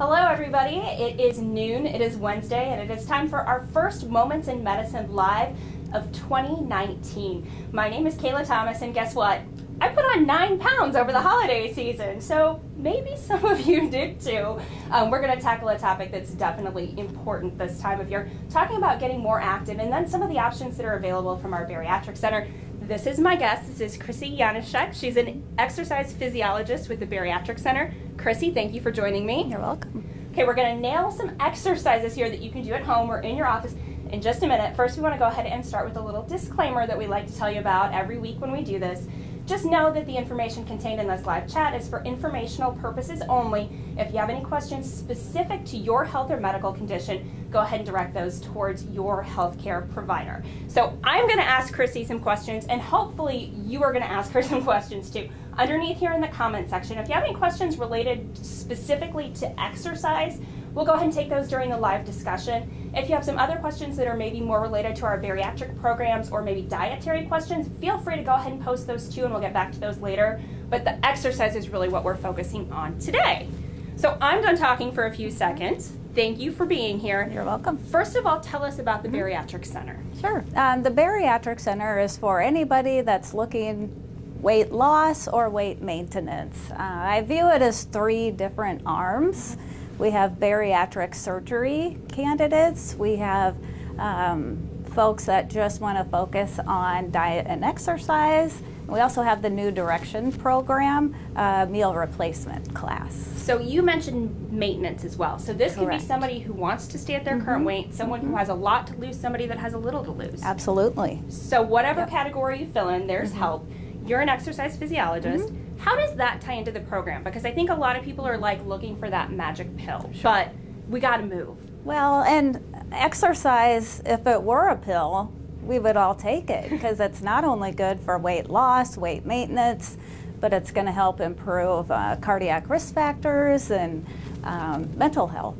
Hello everybody, it is noon, it is Wednesday, and it is time for our first Moments in Medicine Live of 2019. My name is Kayla Thomas, and guess what? I put on 9 pounds over the holiday season, so maybe some of you did too. We're going to tackle a topic that's definitely important this time of year, talking about getting more active and then some of the options that are available from our Bariatric Center. This is my guest. This is Chrissy Janaszek. She's an exercise physiologist with the Bariatric Center. Chrissy, thank you for joining me. You're welcome. Okay, we're going to nail some exercises here that you can do at home or in your office in just a minute. First, we want to go ahead and start with a little disclaimer that we like to tell you about every week when we do this. Just know that the information contained in this live chat is for informational purposes only. If you have any questions specific to your health or medical condition, go ahead and direct those towards your healthcare provider. So I'm going to ask Chrissy some questions, and hopefully you are going to ask her some questions too. Underneath here in the comment section, if you have any questions related specifically to exercise, we'll go ahead and take those during the live discussion. If you have some other questions that are maybe more related to our bariatric programs or maybe dietary questions, feel free to go ahead and post those too, and we'll get back to those later. But the exercise is really what we're focusing on today. So I'm done talking for a few seconds. Thank you for being here. You're welcome. First of all, tell us about the Bariatric Center. Sure. The Bariatric Center is for anybody that's looking weight loss or weight maintenance. I view it as 3 different arms. We have bariatric surgery candidates. We have folks that just want to focus on diet and exercise. We also have the New Direction program, meal replacement class. So you mentioned maintenance as well. So this could be somebody who wants to stay at their current weight, someone who has a lot to lose, somebody that has a little to lose. Absolutely. So whatever category you fill in, there's help. You're an exercise physiologist. How does that tie into the program? Because I think a lot of people are like looking for that magic pill, but we got to move. Well, and exercise, if it were a pill, we would all take it, because it's not only good for weight loss, weight maintenance, but it's going to help improve cardiac risk factors and mental health.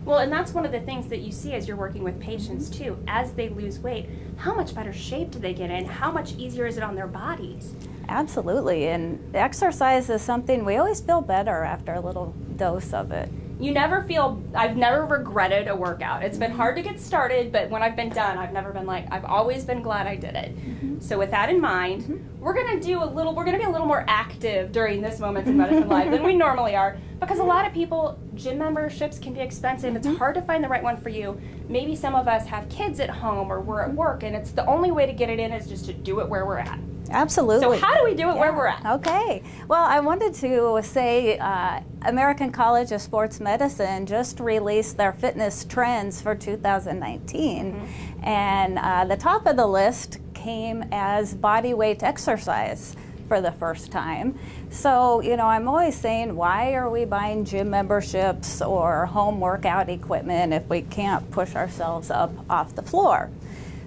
Well, and that's one of the things that you see as you're working with patients too. As they lose weight, how much better shape do they get in? How much easier is it on their bodies? Absolutely, and exercise is something we always feel better after a little dose of it. You never feel, I've never regretted a workout. It's been hard to get started, but when I've been done, I've never been like, I've always been glad I did it. So with that in mind, we're going to be a little more active during this Moments in Medicine Live than we normally are, because a lot of people, gym memberships can be expensive. It's hard to find the right one for you. Maybe some of us have kids at home or we're at work, and it's the only way to get it in is just to do it where we're at. Absolutely. So how do we do it where we're at? Okay. Well, I wanted to say American College of Sports Medicine just released their fitness trends for 2019. And the top of the list came as body weight exercise for the first time. So, you know, I'm always saying, why are we buying gym memberships or home workout equipment if we can't push ourselves up off the floor?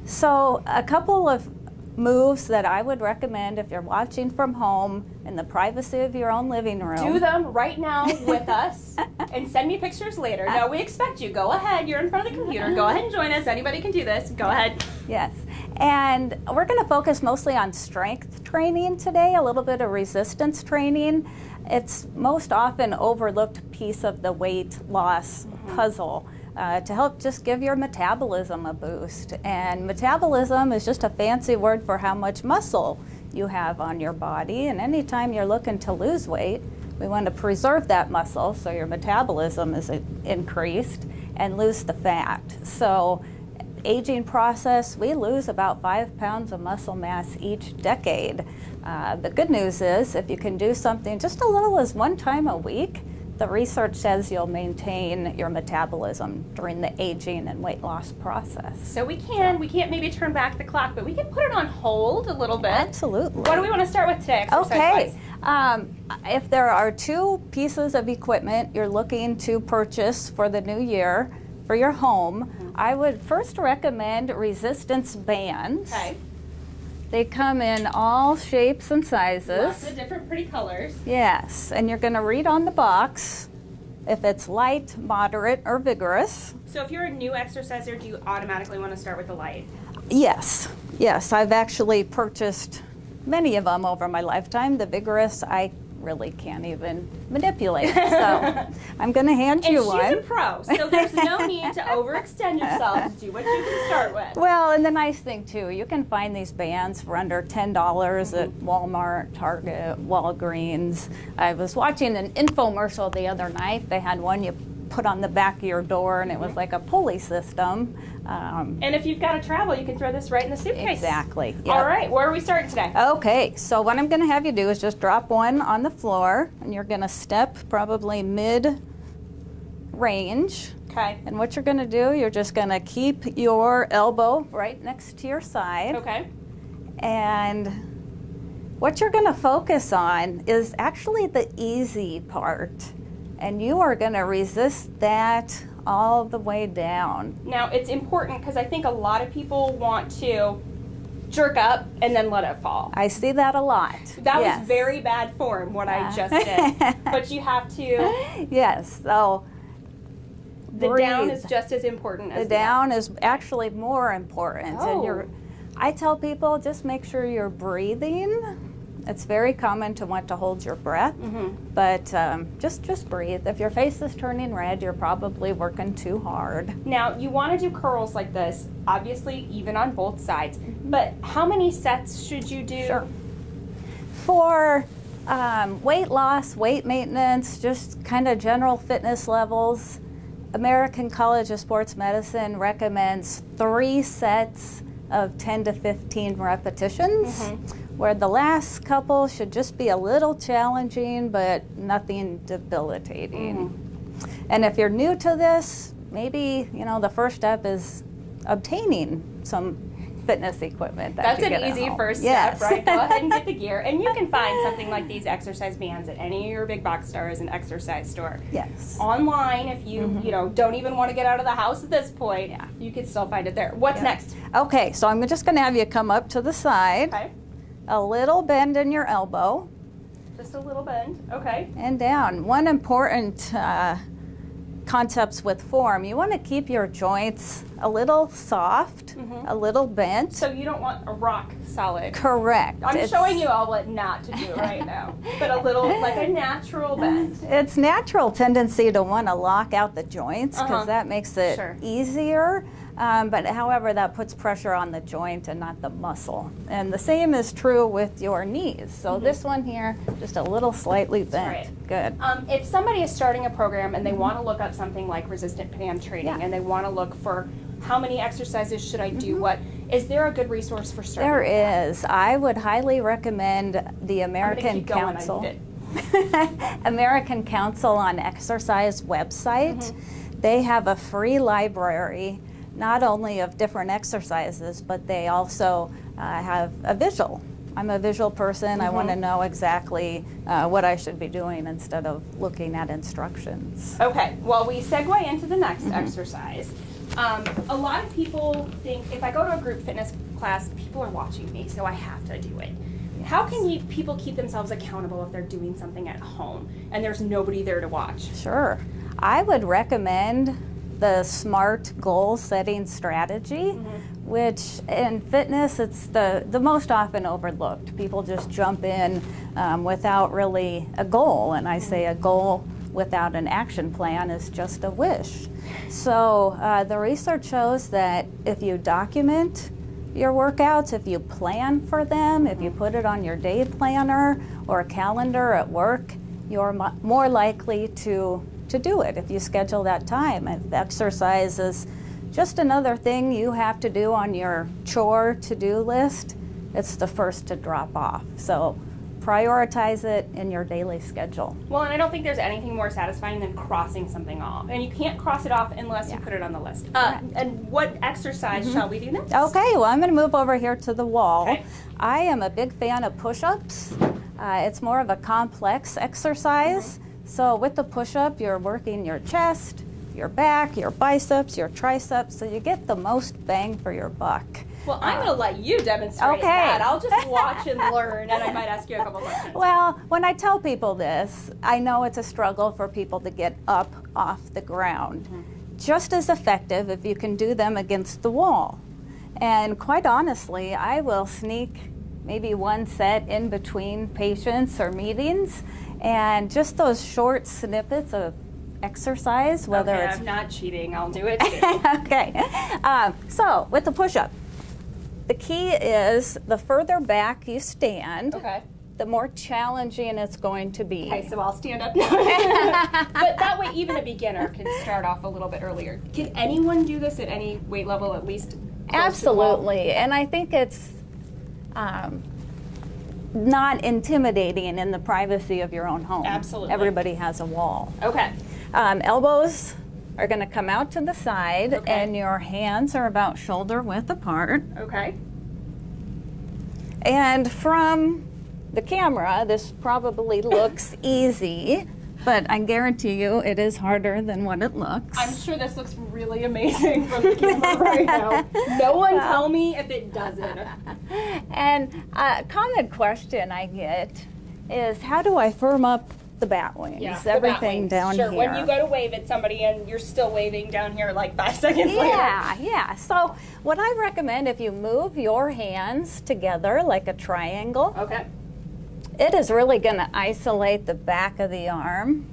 So a couple of moves that I would recommend if you're watching from home in the privacy of your own living room. Do them right now with us and send me pictures later. No, we expect you. Go ahead. You're in front of the computer. Go ahead and join us. Anybody can do this. Go ahead. Yes. And we're going to focus mostly on strength training today, a little bit of resistance training. It's most often overlooked piece of the weight loss puzzle. To help just give your metabolism a boost. And metabolism is just a fancy word for how much muscle you have on your body. And anytime you're looking to lose weight, we want to preserve that muscle so your metabolism is increased and lose the fat. So aging process, we lose about 5 pounds of muscle mass each decade. The good news is if you can do something just a little as 1 time a week, the research says you'll maintain your metabolism during the aging and weight loss process. So we can't maybe turn back the clock, but we can put it on hold a little bit. Absolutely. What do we want to start with today, exercise-wise? Okay. If there are 2 pieces of equipment you're looking to purchase for the new year for your home, I would first recommend resistance bands. Okay. They come in all shapes and sizes. Lots of different pretty colors. Yes, and you're going to read on the box if it's light, moderate, or vigorous. So if you're a new exerciser, do you automatically want to start with the light? Yes. Yes, I've actually purchased many of them over my lifetime. The vigorous I really can't even manipulate. So I'm going to hand you one. And she's a pro, so there's no need to overextend yourself. Do what you can start with. Well, and the nice thing too, you can find these bands for under $10 at Walmart, Target, Walgreens. I was watching an infomercial the other night. They had one you put on the back of your door, and it was like a pulley system. And if you've got to travel, you can throw this right in the suitcase. Exactly. Yep. All right, where are we starting today? Okay, so what I'm going to have you do is just drop one on the floor, and you're going to step probably mid-range. Okay. And what you're going to do, you're just going to keep your elbow right next to your side. Okay. And what you're going to focus on is actually the easy part. And you are going to resist that all the way down. Now, it's important because I think a lot of people want to jerk up and then let it fall. I see that a lot. That yes. was very bad form, what I just did. But you have to... Yes, so... The breathe. down is just as important as the down is actually more important. Oh. And I tell people, just make sure you're breathing. It's very common to want to hold your breath, but just breathe. If your face is turning red, you're probably working too hard. Now, you want to do curls like this, obviously even on both sides, but how many sets should you do? Sure. For weight loss, weight maintenance, just kind of general fitness levels, American College of Sports Medicine recommends 3 sets of 10 to 15 repetitions. Where the last couple should just be a little challenging, but nothing debilitating. And if you're new to this, maybe, the first step is obtaining some fitness equipment. That's an easy first step, right? Go ahead and get the gear. And you can find something like these exercise bands at any of your big box stores and exercise store. Yes. Online, if you, don't even want to get out of the house at this point, you can still find it there. What's next? Okay, so I'm just going to have you come up to the side. Okay. A little bend in your elbow. Just a little bend, okay. And down. One important concepts with form, you want to keep your joints a little soft, a little bent. So you don't want a rock solid. Correct. I'm showing you all what not to do right now, but a little, like a natural bend. It's natural tendency to want to lock out the joints because that makes it easier. But however, that puts pressure on the joint and not the muscle. And the same is true with your knees. So this one here, just a little slightly bent. Good. If somebody is starting a program and they want to look up something like resistant band training and they want to look for how many exercises should I do, what, is there a good resource for starting? There is. I would highly recommend the American Council. American Council on Exercise website. They have a free library, not only of different exercises, but they also have a visual. I'm a visual person. I want to know exactly what I should be doing instead of looking at instructions. Okay, well, we segue into the next exercise. A lot of people think if I go to a group fitness class, people are watching me, so I have to do it. Yes. How can people keep themselves accountable if they're doing something at home and there's nobody there to watch? Sure. I would recommend the SMART goal setting strategy, which in fitness, it's the most often overlooked. People just jump in without really a goal, and I say a goal without an action plan is just a wish. So the research shows that if you document your workouts, if you plan for them, if you put it on your day planner or a calendar at work, you're more likely to do it if you schedule that time. If exercise is just another thing you have to do on your chore to-do list, it's the first to drop off. So prioritize it in your daily schedule. Well, and I don't think there's anything more satisfying than crossing something off. And you can't cross it off unless you put it on the list. And what exercise shall we do next? Okay, well, I'm going to move over here to the wall. Okay. I am a big fan of push-ups. It's more of a complex exercise. So with the push-up, you're working your chest, your back, your biceps, your triceps, so you get the most bang for your buck. Well, I'm going to let you demonstrate that. I'll just watch and learn, and I might ask you a couple questions. Well, when I tell people this, I know it's a struggle for people to get up off the ground. Just as effective if you can do them against the wall. And quite honestly, I will sneak maybe one set in between patients or meetings, And just those short snippets of exercise, whether okay, it's... I'm not cheating, I'll do it too. Okay, so with the push-up, the key is the further back you stand, Okay. the more challenging it's going to be. Okay, so I'll stand up now. But that way, even a beginner can start off a little bit earlier. Can anyone do this at any weight level, at least close to the wall? Absolutely, and I think it's not intimidating in the privacy of your own home. Absolutely. Everybody has a wall. Okay. Elbows are going to come out to the side, Okay. and your hands are about shoulder width apart. Okay. And from the camera, this probably looks easy, but I guarantee you it is harder than what it looks. I'm sure this looks really amazing from the camera right now. No one tell me if it doesn't. And a common question I get is, how do I firm up the bat wings? Yeah, the Everything bat wings. down Sure, here. when you go to wave at somebody and you're still waving down here like 5 seconds later. Yeah. So what I recommend, if you move your hands together like a triangle, Okay. it is really going to isolate the back of the arm.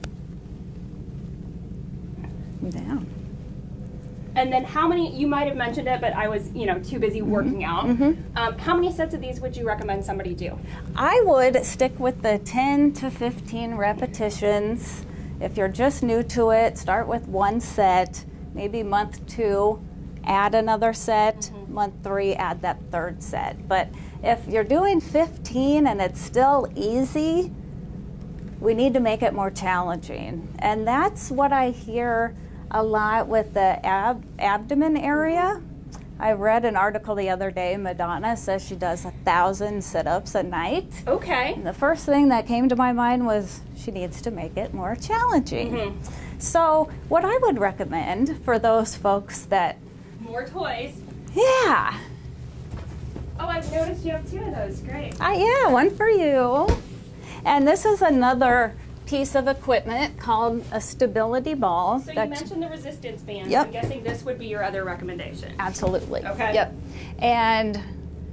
Down. And then how many, you might have mentioned it, but I was, too busy working out. How many sets of these would you recommend somebody do? I would stick with the 10 to 15 repetitions. If you're just new to it, start with one set. Maybe month 2, add another set. Month 3, add that third set. But if you're doing 15 and it's still easy, we need to make it more challenging. And that's what I hear a lot with the abdomen area. I read an article the other day, Madonna says she does 1,000 sit-ups a night. Okay. And the first thing that came to my mind was she needs to make it more challenging. So what I would recommend for those folks that... More toys. Yeah. Oh, I've noticed you have 2 of those. Great. Yeah, one for you. And this is another piece of equipment called a stability ball. So you mentioned the resistance band. Yep. I'm guessing this would be your other recommendation. Absolutely. Okay. Yep. And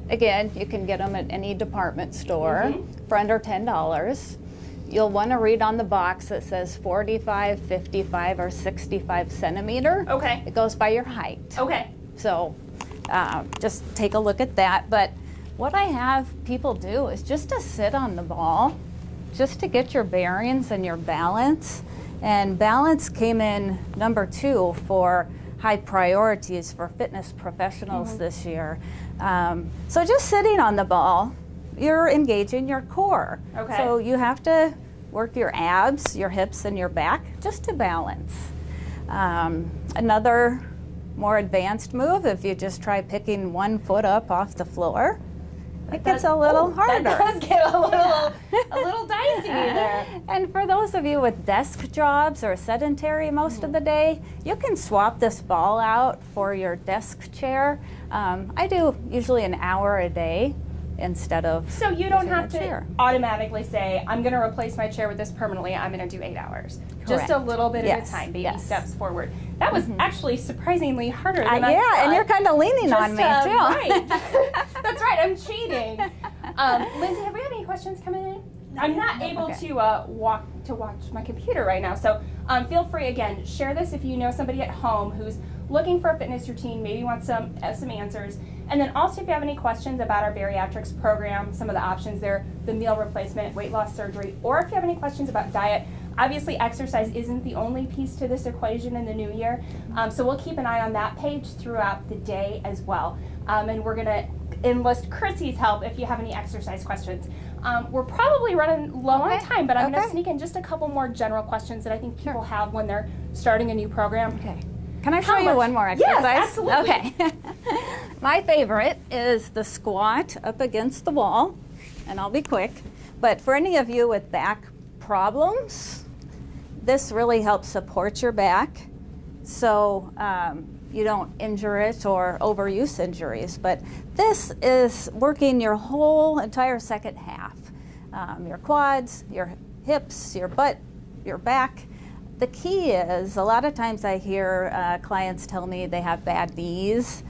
again, you can get them at any department store for under $10. You'll want to read on the box that says 45, 55, or 65 centimeter. Okay. It goes by your height. Okay. So just take a look at that. But what I have people do is just to sit on the ball, just to get your bearings and your balance. And balance came in number 2 for high priorities for fitness professionals this year. So just sitting on the ball, you're engaging your core. Okay. So you have to work your abs, your hips, and your back just to balance. Another more advanced move, if you just try picking one foot up off the floor, it gets a little harder. That does get a little dicey there. And for those of you with desk jobs or sedentary most of the day, you can swap this ball out for your desk chair. I do usually an hour a day instead of So you don't using have a to chair. automatically say, I'm going to replace my chair with this permanently, I'm going to do 8 hours. Just Correct. a little bit at a Yes, time, baby yes. steps forward. That was actually surprisingly harder than I Yeah, thought. and you're kind of leaning on me too. Right. That's right, I'm cheating. Lindsay, have we had any questions coming in? I'm not able to watch my computer right now, so feel free, again, share this if you know somebody at home who's looking for a fitness routine, maybe wants some answers. And then also if you have any questions about our bariatrics program, some of the options there, the meal replacement, weight loss surgery, or if you have any questions about diet. Obviously exercise isn't the only piece to this equation in the new year, so we'll keep an eye on that page throughout the day as well. And we're gonna enlist Chrissy's help if you have any exercise questions. We're probably running low on time, but I'm gonna sneak in just a couple more general questions that I think people have when they're starting a new program. Okay. Can I show you one more exercise? Yes, absolutely. Okay. My favorite is the squat up against the wall, and I'll be quick. But for any of you with back problems, this really helps support your back so you don't injure it or overuse injuries. But this is working your whole entire second half. Your quads, your hips, your butt, your back. The key is, a lot of times I hear clients tell me they have bad knees.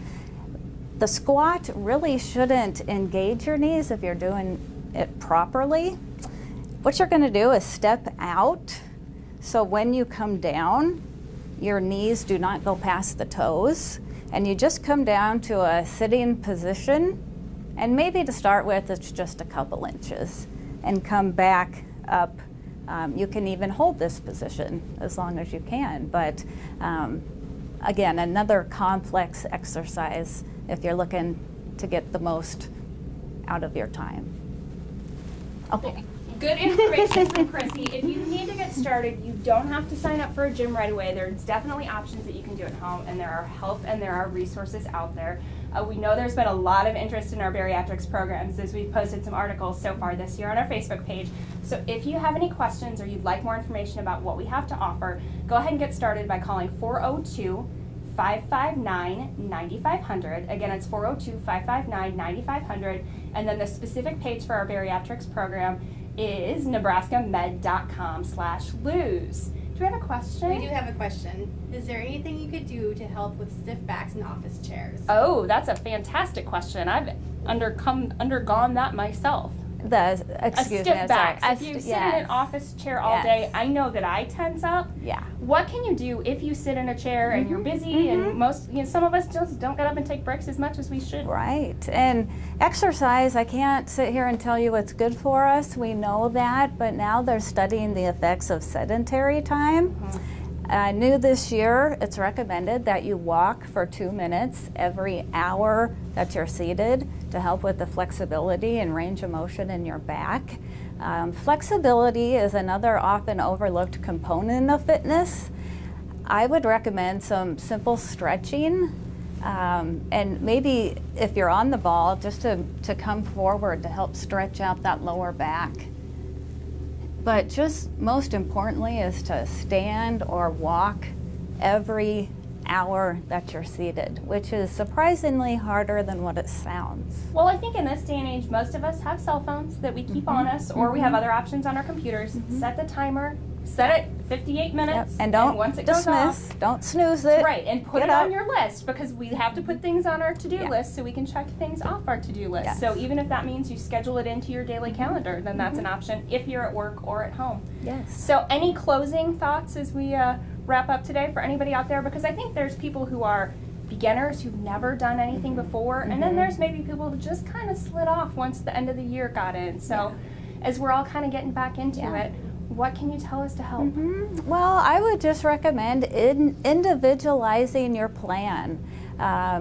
The squat really shouldn't engage your knees if you're doing it properly. What you're going to do is step out, so when you come down, your knees do not go past the toes, and you just come down to a sitting position, and maybe to start with it's just a couple inches, and come back up. You can even hold this position as long as you can, but again, another complex exercise if you're looking to get the most out of your time. Okay. Good information from Chrissy. If you need to get started, you don't have to sign up for a gym right away. There's definitely options that you can do at home, and there are help and there are resources out there. We know there's been a lot of interest in our bariatrics programs as we've posted some articles so far this year on our Facebook page. So if you have any questions or you'd like more information about what we have to offer, go ahead and get started by calling 402-559-9500. Again, it's 402-559-9500. And then the specific page for our bariatrics program is nebraskamed.com/lose. Do we have a question? We do have a question. Is there anything you could do to help with stiff backs in office chairs? Oh, that's a fantastic question. I've undergone that myself. A stiff back. If you sit in an office chair all day, I know that I tense up. Yeah. What can you do if you sit in a chair and you're busy and some of us just don't get up and take breaks as much as we should? Right. And exercise, I can't sit here and tell you it's good for us. We know that, but now they're studying the effects of sedentary time. New this year, it's recommended that you walk for 2 minutes every hour that you're seated to help with the flexibility and range of motion in your back. Flexibility is another often overlooked component of fitness. I would recommend some simple stretching, and maybe if you're on the ball, just to come forward to help stretch out that lower back. But just most importantly is to stand or walk every hour that you're seated, which is surprisingly harder than what it sounds. Well, I think in this day and age, most of us have cell phones that we keep on us, or we have other options on our computers. Set the timer, set it 58 minutes, and don't once it dismiss, goes off, don't snooze it. Right, and put it on your list, because we have to put things on our to-do list so we can check things off our to-do list. Yes. So even if that means you schedule it into your daily calendar, then that's an option if you're at work or at home. Yes. So any closing thoughts as we wrap up today for anybody out there? Because I think there's people who are beginners who've never done anything before, and then there's maybe people who just kind of slid off once the end of the year got in. So as we're all kind of getting back into it, what can you tell us to help? Well, I would just recommend individualizing your plan.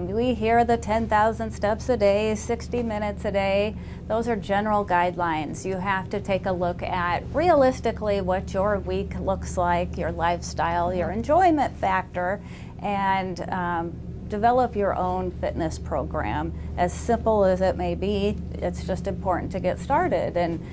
We hear the 10,000 steps a day, 60 minutes a day. Those are general guidelines. You have to take a look at realistically what your week looks like, your lifestyle, your enjoyment factor, and develop your own fitness program. As simple as it may be, it's just important to get started. And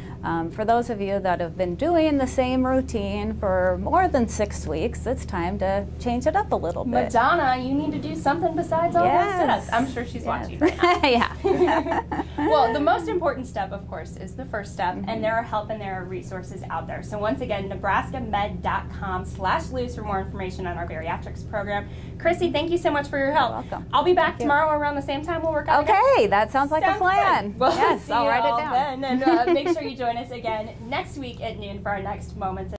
for those of you that have been doing the same routine for more than 6 weeks, it's time to change it up a little bit. Madonna, you need to do something besides all those sit-ups. I'm sure she's watching right now. Well, the most important step, of course, is the first step, and there are help and there are resources out there. So once again, nebraskamed.com/lose for more information on our bariatrics program. Chrissy, thank you so much for your help. You're welcome. I'll be back tomorrow around the same time. We'll work out Okay, that sounds like a plan. Well, yes, I'll write it down. Then, and make sure you join us again next week at noon for our next Moments